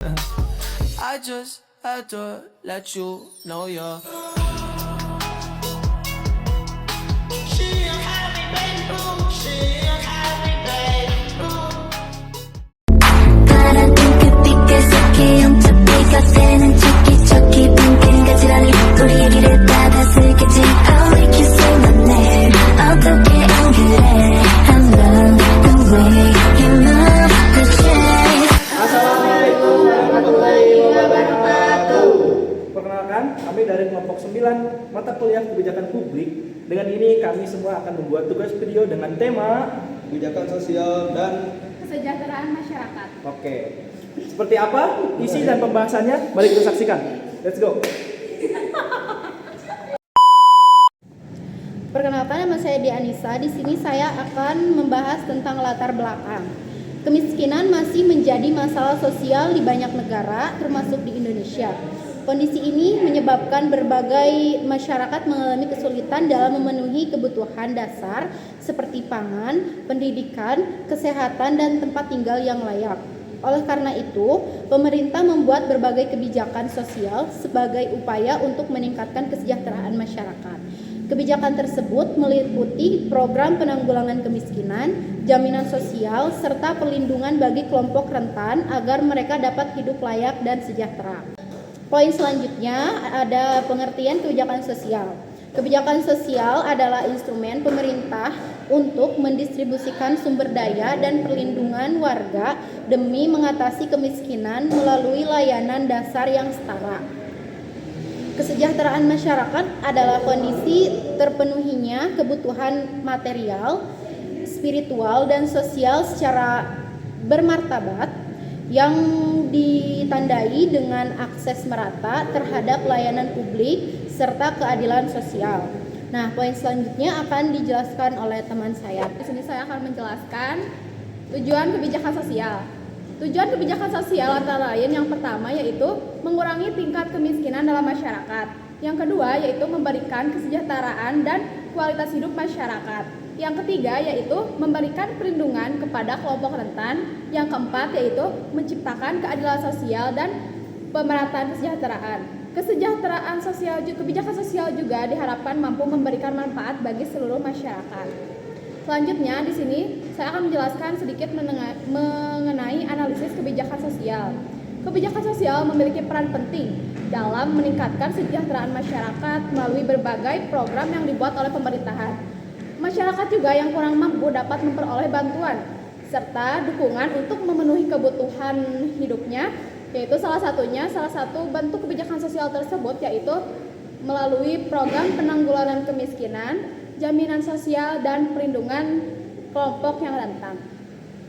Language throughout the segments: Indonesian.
I just had to let you know you're. 바라본 그빛과 섞여 영접비가 되는 척기 빙빙 가지런히 우리 얘기를 다 다스리겠지 I'll make you say my name 어떻게 안 그래 I love the way you move the chase. Assalamualaikum warahmatullahi wabarakatuh. Perkenalkan, kami dari kelompok 9 mata kuliah kebijakan publik. Dengan ini kami semua akan membuat tugas video dengan tema kebijakan sosial dan kesejahteraan masyarakat. Oke. Seperti apa isi dan pembahasannya? Mari kita saksikan. Let's go. Perkenalkan, nama saya Dianisa. Di sini saya akan membahas tentang latar belakang. Kemiskinan masih menjadi masalah sosial di banyak negara, termasuk di Indonesia. Kondisi ini menyebabkan berbagai masyarakat mengalami kesulitan dalam memenuhi kebutuhan dasar seperti pangan, pendidikan, kesehatan, dan tempat tinggal yang layak. Oleh karena itu, pemerintah membuat berbagai kebijakan sosial sebagai upaya untuk meningkatkan kesejahteraan masyarakat. Kebijakan tersebut meliputi program penanggulangan kemiskinan, jaminan sosial, serta perlindungan bagi kelompok rentan agar mereka dapat hidup layak dan sejahtera. Poin selanjutnya ada pengertian kebijakan sosial. Kebijakan sosial adalah instrumen pemerintah untuk mendistribusikan sumber daya dan perlindungan warga demi mengatasi kemiskinan melalui layanan dasar yang setara. Kesejahteraan masyarakat adalah kondisi terpenuhinya kebutuhan material, spiritual, dan sosial secara bermartabat yang ditandai dengan akses merata terhadap layanan publik serta keadilan sosial. Nah, poin selanjutnya akan dijelaskan oleh teman saya. Di sini saya akan menjelaskan tujuan kebijakan sosial. Tujuan kebijakan sosial antara lain yang pertama yaitu mengurangi tingkat kemiskinan dalam masyarakat. Yang kedua yaitu memberikan kesejahteraan dan kualitas hidup masyarakat. Yang ketiga yaitu memberikan perlindungan kepada kelompok rentan. Yang keempat yaitu menciptakan keadilan sosial dan pemerataan kesejahteraan. Kesejahteraan sosial, kebijakan sosial juga diharapkan mampu memberikan manfaat bagi seluruh masyarakat. Selanjutnya di sini saya akan menjelaskan sedikit mengenai analisis kebijakan sosial. Kebijakan sosial memiliki peran penting dalam meningkatkan kesejahteraan masyarakat melalui berbagai program yang dibuat oleh pemerintahan. Masyarakat juga yang kurang mampu dapat memperoleh bantuan serta dukungan untuk memenuhi kebutuhan hidupnya, yaitu salah satu bentuk kebijakan sosial tersebut yaitu melalui program penanggulangan kemiskinan, jaminan sosial, dan perlindungan kelompok yang rentan.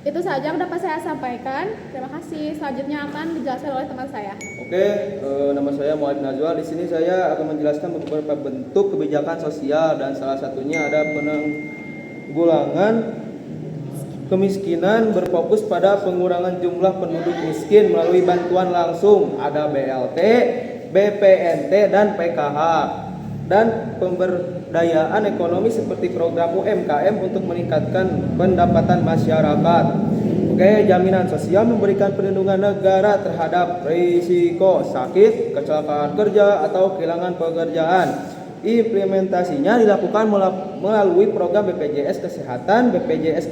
Itu saja yang dapat saya sampaikan. Terima kasih. Selanjutnya akan dijelaskan oleh teman saya. Oke, nama saya Muhammad Najwa. Di sini saya akan menjelaskan beberapa bentuk kebijakan sosial dan salah satunya ada penanggulangan kemiskinan berfokus pada pengurangan jumlah penduduk miskin melalui bantuan langsung, ada BLT, BPNT, dan PKH, dan pemberdayaan ekonomi seperti program UMKM untuk meningkatkan pendapatan masyarakat. Oke, jaminan sosial memberikan perlindungan negara terhadap risiko sakit, kecelakaan kerja, atau kehilangan pekerjaan. Implementasinya dilakukan melalui program BPJS Kesehatan, BPJS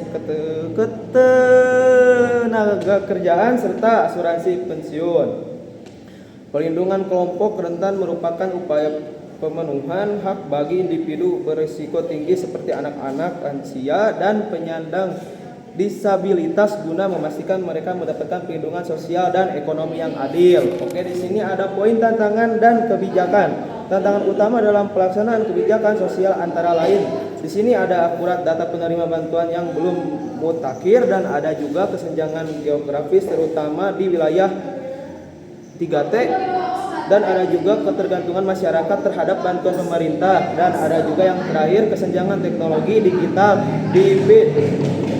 Ketenagakerjaan, serta asuransi pensiun. Perlindungan kelompok rentan merupakan upaya pemenuhan hak bagi individu berisiko tinggi seperti anak-anak, lansia, dan penyandang disabilitas guna memastikan mereka mendapatkan perlindungan sosial dan ekonomi yang adil. Oke, di sini ada poin tantangan dan kebijakan. Tantangan utama dalam pelaksanaan kebijakan sosial antara lain di sini ada akurat data penerima bantuan yang belum mutakhir dan ada juga kesenjangan geografis terutama di wilayah 3T, dan ada juga ketergantungan masyarakat terhadap bantuan pemerintah, dan ada juga yang terakhir kesenjangan teknologi digital DIBIT.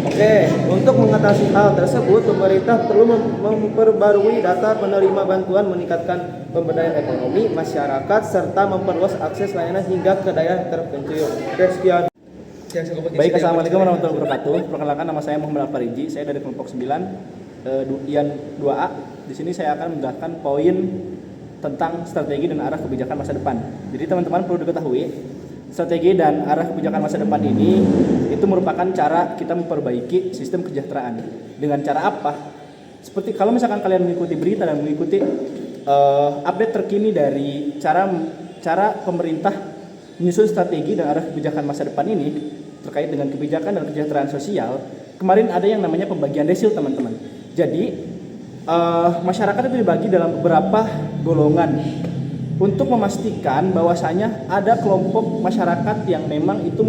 Oke, untuk mengatasi hal tersebut pemerintah perlu memperbarui data penerima bantuan, meningkatkan pemberdayaan ekonomi masyarakat, serta memperluas akses layanan hingga ke daerah terpencil. Oke, sekian. Baik, assalamualaikum warahmatullahi wabarakatuh. Perkenalkan, nama saya Muhammad Al-Fariji. Saya dari kelompok 9 Ian 2A. Di Di sini saya akan menjelaskan poin tentang strategi dan arah kebijakan masa depan. Jadi teman-teman perlu diketahui, strategi dan arah kebijakan masa depan ini itu merupakan cara kita memperbaiki sistem kesejahteraan. Dengan cara apa? Seperti kalau misalkan kalian mengikuti berita dan mengikuti update terkini dari cara pemerintah menyusun strategi dan arah kebijakan masa depan ini terkait dengan kebijakan dan kesejahteraan sosial. Kemarin ada yang namanya pembagian desil, teman-teman. Jadi masyarakat itu dibagi dalam beberapa golongan untuk memastikan bahwasanya ada kelompok masyarakat yang memang itu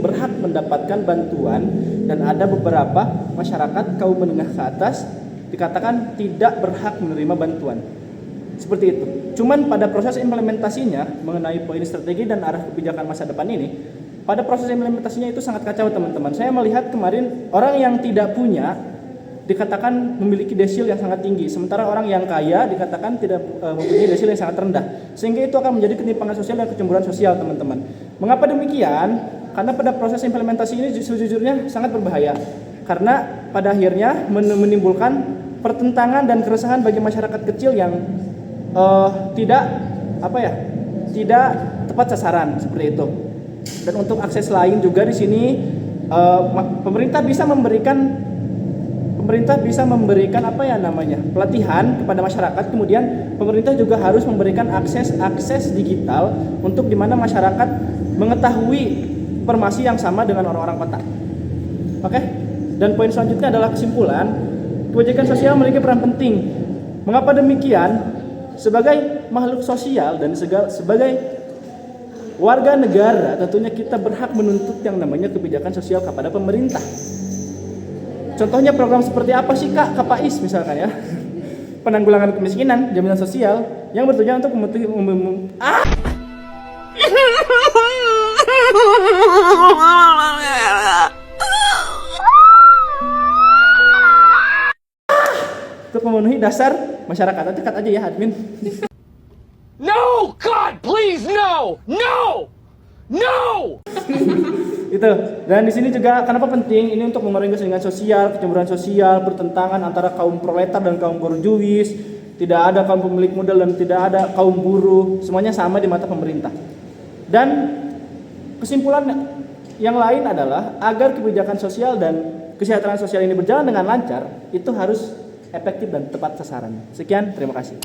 berhak mendapatkan bantuan, dan ada beberapa masyarakat kaum menengah ke atas dikatakan tidak berhak menerima bantuan. Seperti itu. Cuman pada proses implementasinya mengenai poin strategi dan arah kebijakan masa depan ini, pada proses implementasinya itu sangat kacau, teman-teman. Saya melihat kemarin orang yang tidak punya dikatakan memiliki desil yang sangat tinggi, sementara orang yang kaya dikatakan tidak mempunyai desil yang sangat rendah, sehingga itu akan menjadi ketimpangan sosial dan kecemburuan sosial, teman-teman. Mengapa demikian? Karena pada proses implementasi ini sejujurnya sangat berbahaya, karena pada akhirnya menimbulkan pertentangan dan keresahan bagi masyarakat kecil yang tidak tepat sasaran, seperti itu. Dan untuk akses lain juga di sini pemerintah bisa memberikan pelatihan kepada masyarakat. Kemudian pemerintah juga harus memberikan akses digital untuk di mana masyarakat mengetahui informasi yang sama dengan orang-orang kota. Oke? Dan poin selanjutnya adalah kesimpulan, kebijakan sosial memiliki peran penting. Mengapa demikian? Sebagai makhluk sosial dan sebagai warga negara, tentunya kita berhak menuntut yang namanya kebijakan sosial kepada pemerintah. Contohnya program seperti apa sih Kak? KPAIS misalkan ya. Penanggulangan kemiskinan, jaminan sosial yang bertujuan untuk untuk memenuhi dasar masyarakat. Nanti cut aja ya admin. No, God, please, no! No! No! Itu. Dan di sini juga kenapa penting ini untuk memerangi kesenjangan sosial, kecemburuan sosial, pertentangan antara kaum proletar dan kaum borjuis. Tidak ada kaum pemilik modal dan tidak ada kaum buruh, semuanya sama di mata pemerintah. Dan kesimpulan yang lain adalah agar kebijakan sosial dan kesejahteraan sosial ini berjalan dengan lancar, itu harus efektif dan tepat sasaran. Sekian, terima kasih.